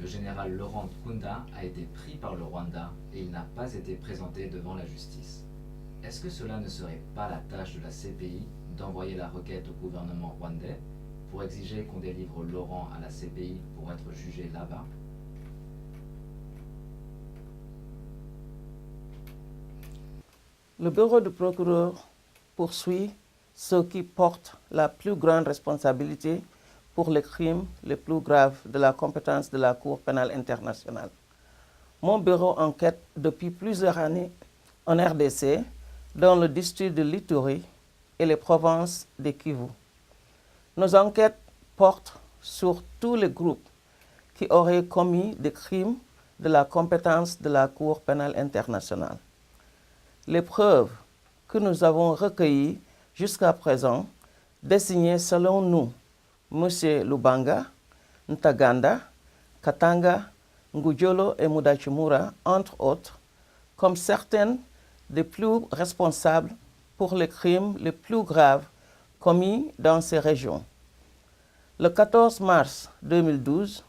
le général Laurent Nkunda a été pris par le Rwanda et il n'a pas été présenté devant la justice. Est-ce que cela ne serait pas la tâche de la CPI d'envoyer la requête au gouvernement rwandais pour exiger qu'on délivre Laurent à la CPI pour être jugé là-bas? Le bureau du procureur poursuit ceux qui portent la plus grande responsabilité pour les crimes les plus graves de la compétence de la Cour pénale internationale. Mon bureau enquête depuis plusieurs années en RDC, dans le district de l'Ituri et les provinces de Kivu. Nos enquêtes portent sur tous les groupes qui auraient commis des crimes de la compétence de la Cour pénale internationale. Les preuves que nous avons recueillies jusqu'à présent désignaient selon nous M. Lubanga, Ntaganda, Katanga, Ngudjolo et Mudachimura, entre autres, comme certaines des plus responsables pour les crimes les plus graves commis dans ces régions. Le 14 mars 2012,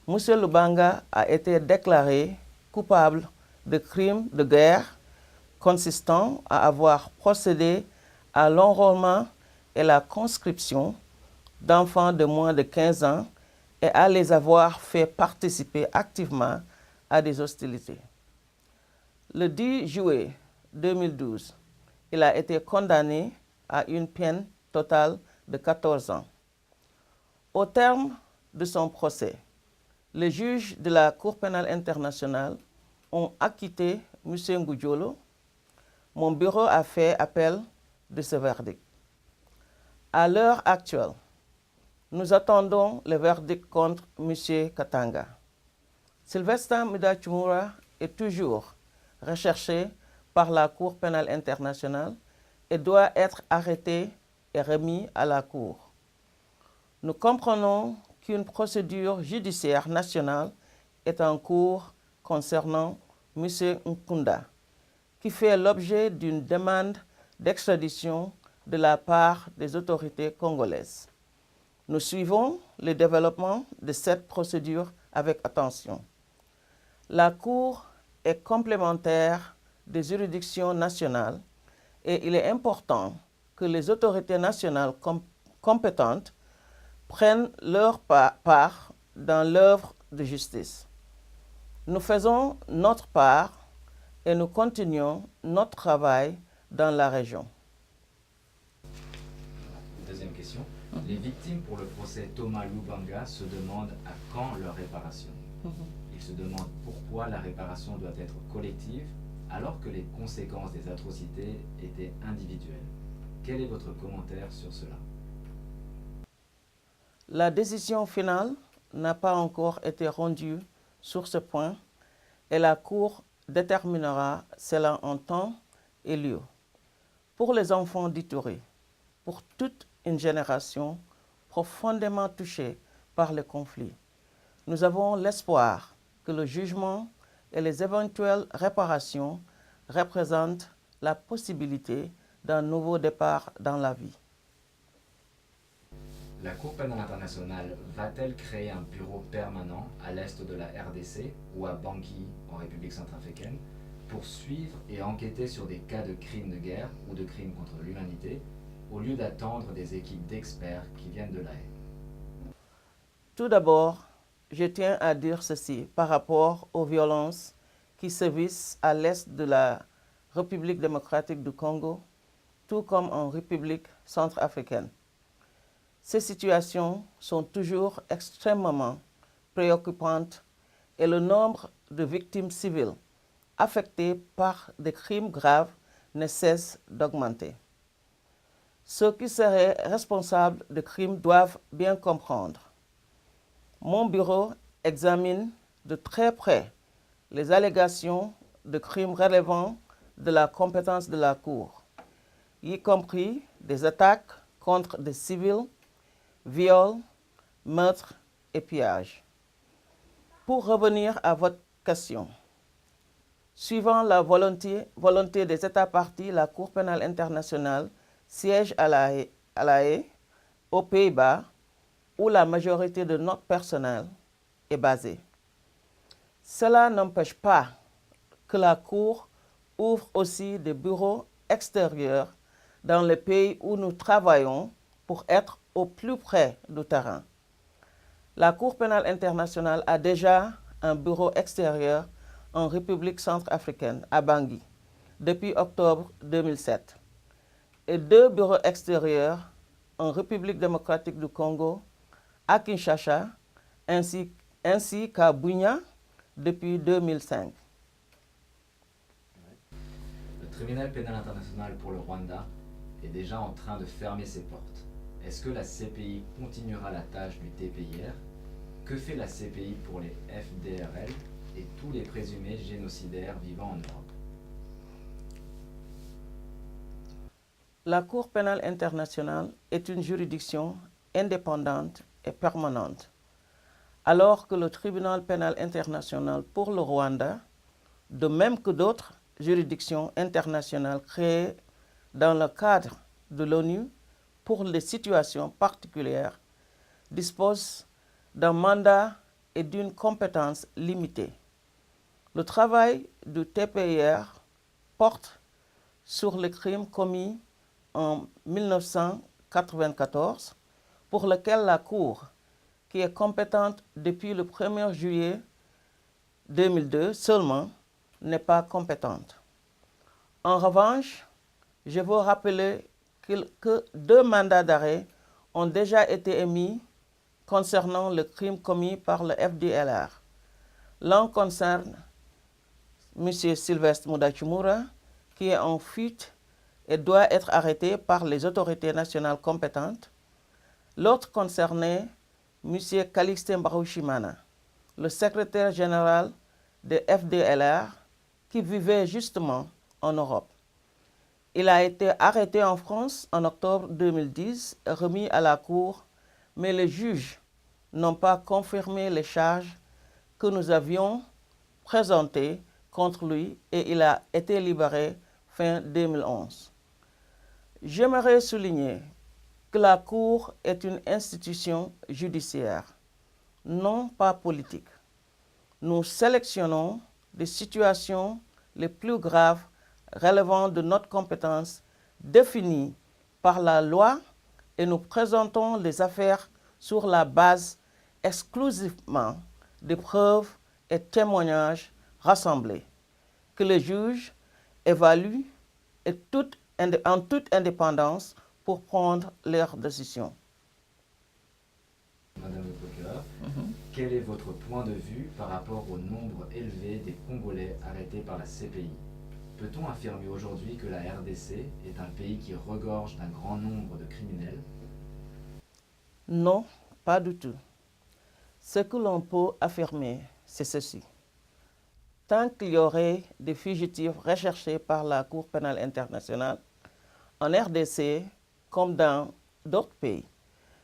M. Lubanga a été déclaré coupable de crimes de guerre consistant à avoir procédé à l'enrôlement et la conscription d'enfants de moins de 15 ans et à les avoir fait participer activement à des hostilités. Le 10 juillet 2012, il a été condamné à une peine totale de 14 ans. Au terme de son procès, les juges de la Cour pénale internationale ont acquitté M. Ngudjolo. Mon bureau a fait appel de ce verdict. À l'heure actuelle, nous attendons le verdict contre M. Katanga. Sylvestre Mudachimura est toujours recherché par la Cour pénale internationale et doit être arrêté et remis à la Cour. Nous comprenons qu'une procédure judiciaire nationale est en cours concernant M. Nkunda, qui fait l'objet d'une demande d'extradition de la part des autorités congolaises. Nous suivons le développement de cette procédure avec attention. La Cour est complémentaire des juridictions nationales et il est important que les autorités nationales compétentes prennent leur part dans l'œuvre de justice. Nous faisons notre part et nous continuons notre travail dans la région. Deuxième question. Les victimes pour le procès Thomas Lubanga se demandent à quand leur réparation. Ils se demandent pourquoi la réparation doit être collective alors que les conséquences des atrocités étaient individuelles. Quel est votre commentaire sur cela? La décision finale n'a pas encore été rendue sur ce point et la Cour déterminera cela en temps et lieu. Pour les enfants d'Ituri, pour toute une génération profondément touchée par le conflit, nous avons l'espoir que le jugement et les éventuelles réparations représentent la possibilité d'un nouveau départ dans la vie. La Cour pénale internationale va-t-elle créer un bureau permanent à l'est de la RDC ou à Bangui, en République centrafricaine, pour suivre et enquêter sur des cas de crimes de guerre ou de crimes contre l'humanité, au lieu d'attendre des équipes d'experts qui viennent de La Haye? Tout d'abord, je tiens à dire ceci par rapport aux violences qui sévissent à l'est de la République démocratique du Congo, tout comme en République centrafricaine. Ces situations sont toujours extrêmement préoccupantes et le nombre de victimes civiles affectées par des crimes graves ne cesse d'augmenter. Ceux qui seraient responsables de crimes doivent bien comprendre. Mon bureau examine de très près les allégations de crimes relevant de la compétence de la Cour, y compris des attaques contre des civils, viols, meurtres et pillages. Pour revenir à votre question, suivant la volonté des États parties, la Cour pénale internationale siège à La Haye, aux Pays-Bas, où la majorité de notre personnel est basée. Cela n'empêche pas que la Cour ouvre aussi des bureaux extérieurs dans les pays où nous travaillons pour être au plus près du terrain. La Cour pénale internationale a déjà un bureau extérieur en République centrafricaine, à Bangui, depuis octobre 2007, et 2 bureaux extérieurs en République démocratique du Congo, à Kinshasa, ainsi qu'à Bunia depuis 2005. Le tribunal pénal international pour le Rwanda est déjà en train de fermer ses portes. Est-ce que la CPI continuera la tâche du TPIR? Que fait la CPI pour les FDRL et tous les présumés génocidaires vivant en Europe? La Cour pénale internationale est une juridiction indépendante et permanente, alors que le tribunal pénal international pour le Rwanda, de même que d'autres juridictions internationales créées dans le cadre de l'ONU pour les situations particulières, dispose d'un mandat et d'une compétence limitée. Le travail du TPIR porte sur les crimes commis en 1994, pour lequel la Cour, qui est compétente depuis le 1er juillet 2002 seulement, n'est pas compétente. En revanche, je veux rappeler que 2 mandats d'arrêt ont déjà été émis concernant le crime commis par le FDLR. L'un concerne M. Sylvestre Mudachimura, qui est en fuite et doit être arrêté par les autorités nationales compétentes. L'autre concernait M. Calixte Mbarushimana, le secrétaire général de FDLR, qui vivait justement en Europe. Il a été arrêté en France en octobre 2010 et remis à la Cour, mais les juges n'ont pas confirmé les charges que nous avions présentées contre lui et il a été libéré fin 2011. J'aimerais souligner que la Cour est une institution judiciaire, non pas politique. Nous sélectionnons les situations les plus graves relevant de notre compétence définie par la loi et nous présentons les affaires sur la base exclusivement des preuves et témoignages rassemblés, que les juges évaluent en toute indépendance pour prendre leurs décisions. Madame le procureur, quel est votre point de vue par rapport au nombre élevé des Congolais arrêtés par la CPI? Peut-on affirmer aujourd'hui que la RDC est un pays qui regorge d'un grand nombre de criminels? Non, pas du tout. Ce que l'on peut affirmer, c'est ceci. Tant qu'il y aurait des fugitifs recherchés par la Cour pénale internationale, en RDC comme dans d'autres pays,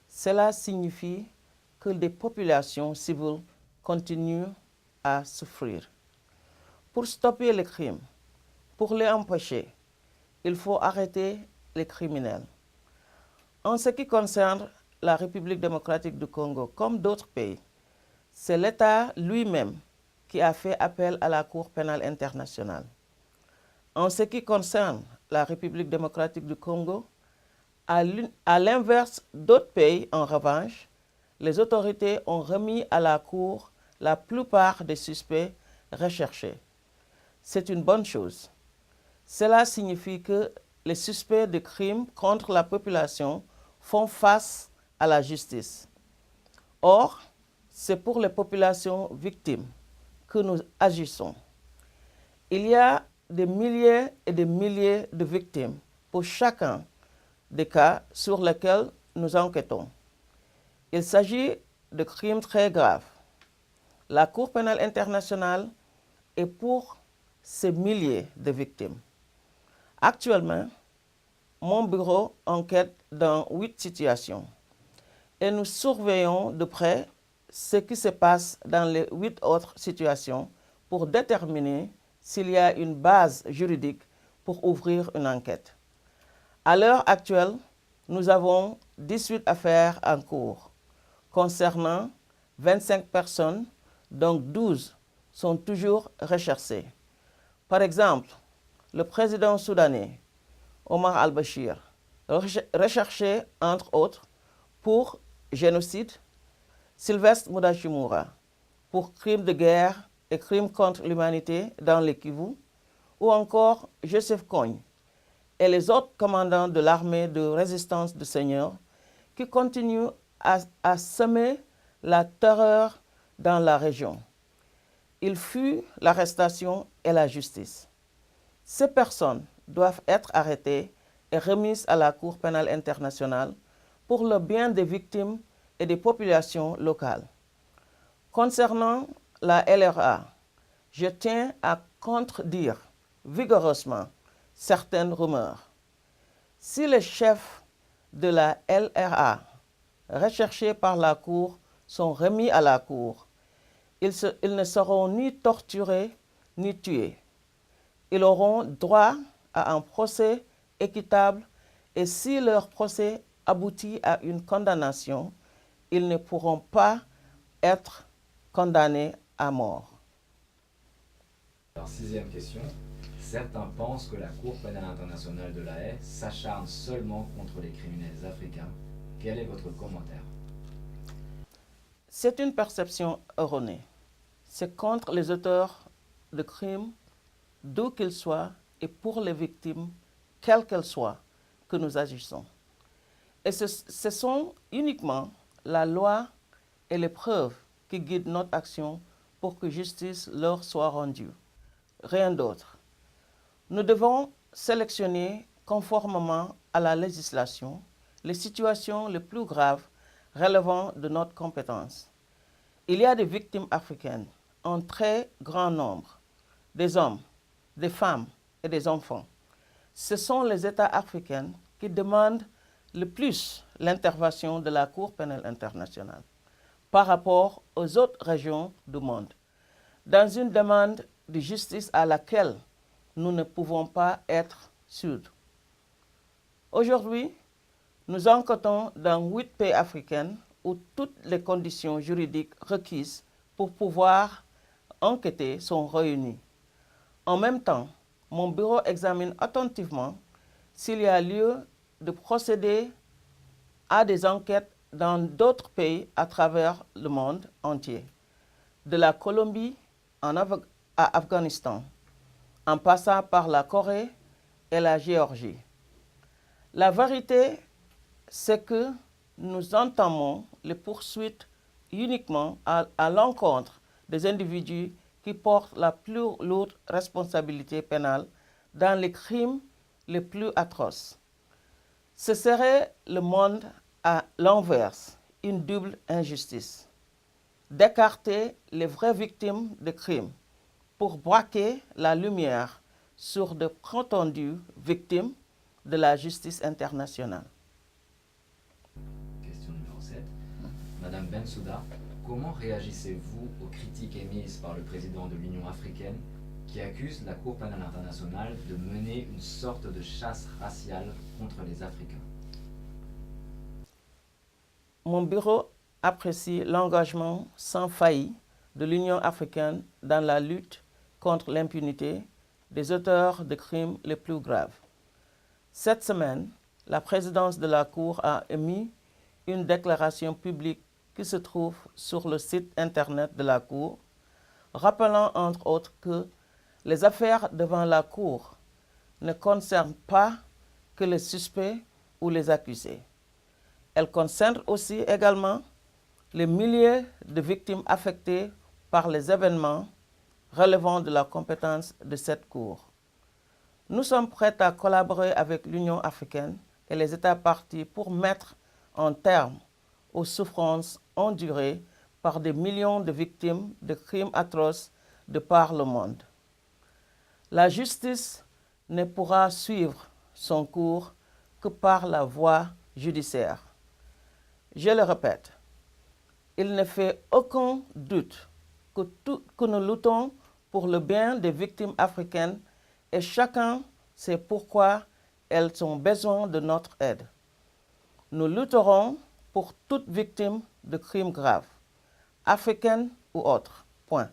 cela signifie que des populations civiles continuent à souffrir. Pour stopper les crimes, pour les empêcher, il faut arrêter les criminels. En ce qui concerne la République démocratique du Congo, comme d'autres pays, c'est l'État lui-même qui a fait appel à la Cour pénale internationale. En ce qui concerne la République démocratique du Congo, à l'inverse d'autres pays, en revanche, les autorités ont remis à la Cour la plupart des suspects recherchés. C'est une bonne chose. Cela signifie que les suspects de crimes contre la population font face à la justice. Or, c'est pour les populations victimes que nous agissons. Il y a des milliers et des milliers de victimes pour chacun des cas sur lesquels nous enquêtons. Il s'agit de crimes très graves. La Cour pénale internationale est pour ces milliers de victimes. Actuellement, mon bureau enquête dans 8 situations et nous surveillons de près ce qui se passe dans les 8 autres situations pour déterminer s'il y a une base juridique pour ouvrir une enquête. À l'heure actuelle, nous avons 18 affaires en cours concernant 25 personnes, donc 12 sont toujours recherchés. Par exemple, le président soudanais, Omar al-Bashir, recherché entre autres pour génocide, Sylvestre Mudachimura pour crimes de guerre et crimes contre l'humanité dans le Kivu, ou encore Joseph Kony et les autres commandants de l'armée de résistance du Seigneur qui continuent à semer la terreur dans la région. Il fut l'arrestation et la justice. Ces personnes doivent être arrêtées et remises à la Cour pénale internationale pour le bien des victimes et des populations locales. Concernant la LRA, je tiens à contredire vigoureusement certaines rumeurs. Si les chefs de la LRA recherchés par la Cour sont remis à la Cour, ils ne seront ni torturés ni tués. Ils auront droit à un procès équitable et si leur procès aboutit à une condamnation, ils ne pourront pas être condamnés à mort. Alors, sixième question. Certains pensent que la Cour pénale internationale de La Haye s'acharne seulement contre les criminels africains. Quel est votre commentaire? C'est une perception erronée. C'est contre les auteurs de crimes, d'où qu'ils soient, et pour les victimes, quelles qu'elles soient, que nous agissons. Et ce sont uniquement la loi et les preuves qui guident notre action pour que justice leur soit rendue. Rien d'autre. Nous devons sélectionner conformément à la législation les situations les plus graves relevant de notre compétence. Il y a des victimes africaines en très grand nombre, des hommes, des femmes et des enfants. Ce sont les États africains qui demandent le plus l'intervention de la Cour pénale internationale par rapport aux autres régions du monde, dans une demande de justice à laquelle nous ne pouvons pas être sourds. Aujourd'hui, nous enquêtons dans 8 pays africains où toutes les conditions juridiques requises pour pouvoir enquêter sont réunies. En même temps, mon bureau examine attentivement s'il y a lieu de procéder à des enquêtes dans d'autres pays à travers le monde entier, de la Colombie à Afghanistan, en passant par la Corée et la Géorgie. La vérité, c'est que nous entamons les poursuites uniquement à l'encontre des individus qui portent la plus lourde responsabilité pénale dans les crimes les plus atroces. Ce serait le monde à l'inverse, une double injustice. D'écarter les vraies victimes de crimes pour braquer la lumière sur de prétendues victimes de la justice internationale. Question numéro 7. Madame Bensouda, comment réagissez-vous aux critiques émises par le président de l'Union africaine qui accuse la Cour pénale internationale de mener une sorte de chasse raciale contre les Africains? Mon bureau apprécie l'engagement sans failli de l'Union africaine dans la lutte contre l'impunité des auteurs de crimes les plus graves. Cette semaine, la présidence de la Cour a émis une déclaration publique qui se trouve sur le site internet de la Cour, rappelant entre autres que les affaires devant la Cour ne concernent pas que les suspects ou les accusés. Elles concernent aussi également les milliers de victimes affectées par les événements relevant de la compétence de cette Cour. Nous sommes prêts à collaborer avec l'Union africaine et les États parties pour mettre un terme aux souffrances endurées par des millions de victimes de crimes atroces de par le monde. La justice ne pourra suivre son cours que par la voie judiciaire. Je le répète, il ne fait aucun doute que nous luttons pour le bien des victimes africaines et chacun sait pourquoi elles ont besoin de notre aide. Nous lutterons pour toute victime de crimes graves, africaine ou autre. Point.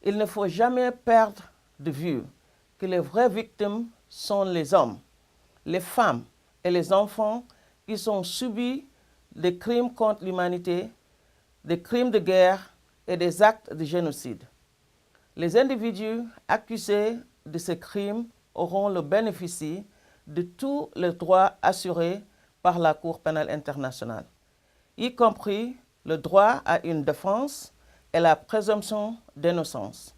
il ne faut jamais perdre de vue que les vraies victimes sont les hommes, les femmes et les enfants qui ont subi des crimes contre l'humanité, des crimes de guerre et des actes de génocide. Les individus accusés de ces crimes auront le bénéfice de tous les droits assurés par la Cour pénale internationale, y compris le droit à une défense et la présomption d'innocence.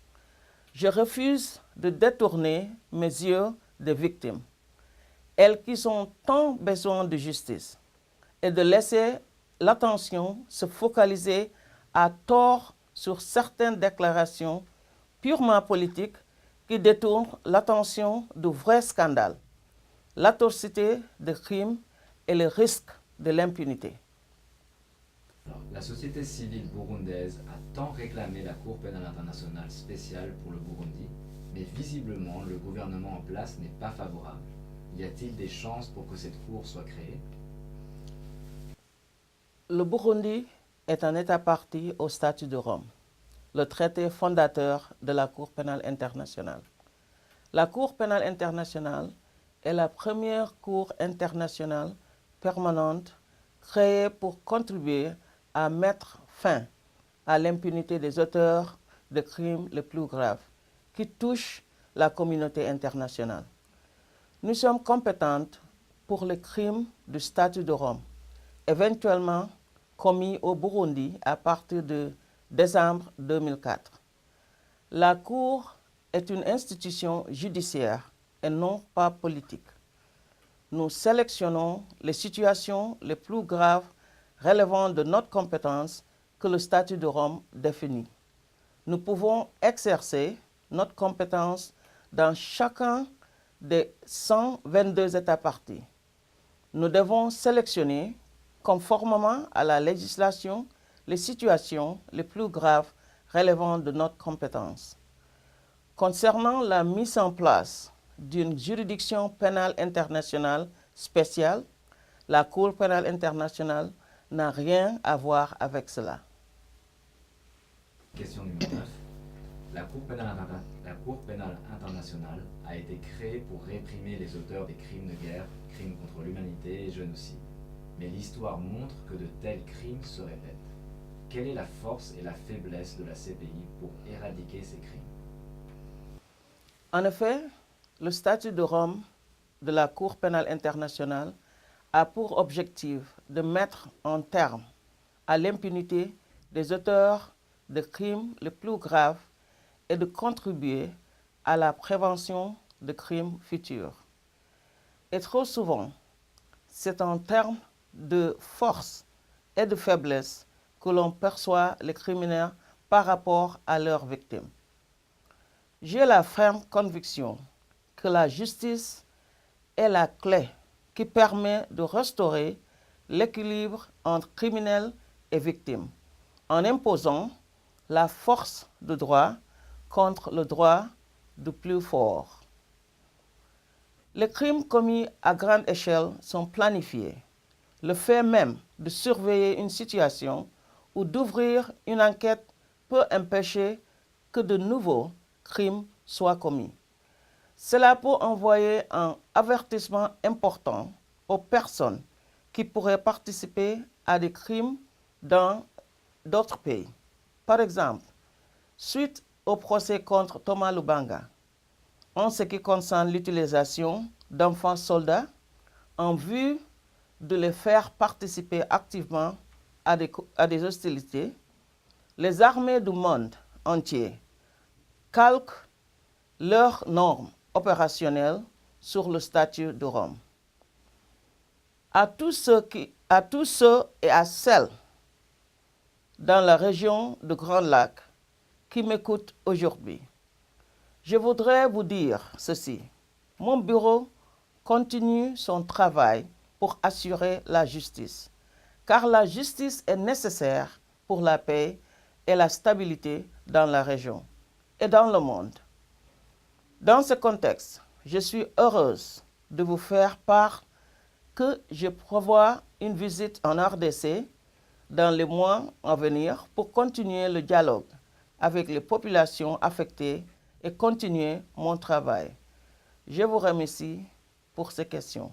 Je refuse de détourner mes yeux des victimes, elles qui ont tant besoin de justice, et de laisser l'attention se focaliser à tort sur certaines déclarations purement politiques qui détournent l'attention du vrai scandale, l'atrocité des crimes et le risque de l'impunité. La société civile burundaise a tant réclamé la Cour pénale internationale spéciale pour le Burundi, mais visiblement le gouvernement en place n'est pas favorable. Y a-t-il des chances pour que cette Cour soit créée? Le Burundi est un État partie au statut de Rome, le traité fondateur de la Cour pénale internationale. La Cour pénale internationale est la première Cour internationale permanente créée pour contribuer à mettre fin à l'impunité des auteurs de crimes les plus graves qui touchent la communauté internationale. Nous sommes compétentes pour les crimes du statut de Rome, éventuellement commis au Burundi à partir de décembre 2004. La Cour est une institution judiciaire et non pas politique. Nous sélectionnons les situations les plus graves relevant de notre compétence que le statut de Rome définit. Nous pouvons exercer notre compétence dans chacun des 122 États parties. Nous devons sélectionner, conformément à la législation, les situations les plus graves relevant de notre compétence. Concernant la mise en place d'une juridiction pénale internationale spéciale, la Cour pénale internationale n'a rien à voir avec cela. Question numéro 9. La Cour pénale internationale a été créée pour réprimer les auteurs des crimes de guerre, crimes contre l'humanité et génocide. Mais l'histoire montre que de tels crimes se répètent. Quelle est la force et la faiblesse de la CPI pour éradiquer ces crimes? En effet, le statut de Rome de la Cour pénale internationale a pour objectif de mettre un terme à l'impunité des auteurs de crimes les plus graves et de contribuer à la prévention de crimes futurs. Et trop souvent, c'est en termes de force et de faiblesse que l'on perçoit les criminels par rapport à leurs victimes. J'ai la ferme conviction que la justice est la clé qui permet de restaurer l'équilibre entre criminels et victimes, en imposant la force de droit contre le droit du plus fort. Les crimes commis à grande échelle sont planifiés. Le fait même de surveiller une situation ou d'ouvrir une enquête peut empêcher que de nouveaux crimes soient commis. Cela peut envoyer un avertissement important aux personnes qui pourraient participer à des crimes dans d'autres pays. Par exemple, suite au procès contre Thomas Lubanga, en ce qui concerne l'utilisation d'enfants soldats en vue de les faire participer activement à des hostilités, les armées du monde entier calquent leurs normes opérationnelles sur le statut de Rome. À tous ceux et à celles dans la région de Grand Lac qui m'écoutent aujourd'hui, je voudrais vous dire ceci. Mon bureau continue son travail pour assurer la justice, car la justice est nécessaire pour la paix et la stabilité dans la région et dans le monde. Dans ce contexte, je suis heureuse de vous faire part que je prévois une visite en RDC dans les mois à venir pour continuer le dialogue avec les populations affectées et continuer mon travail. Je vous remercie pour ces questions.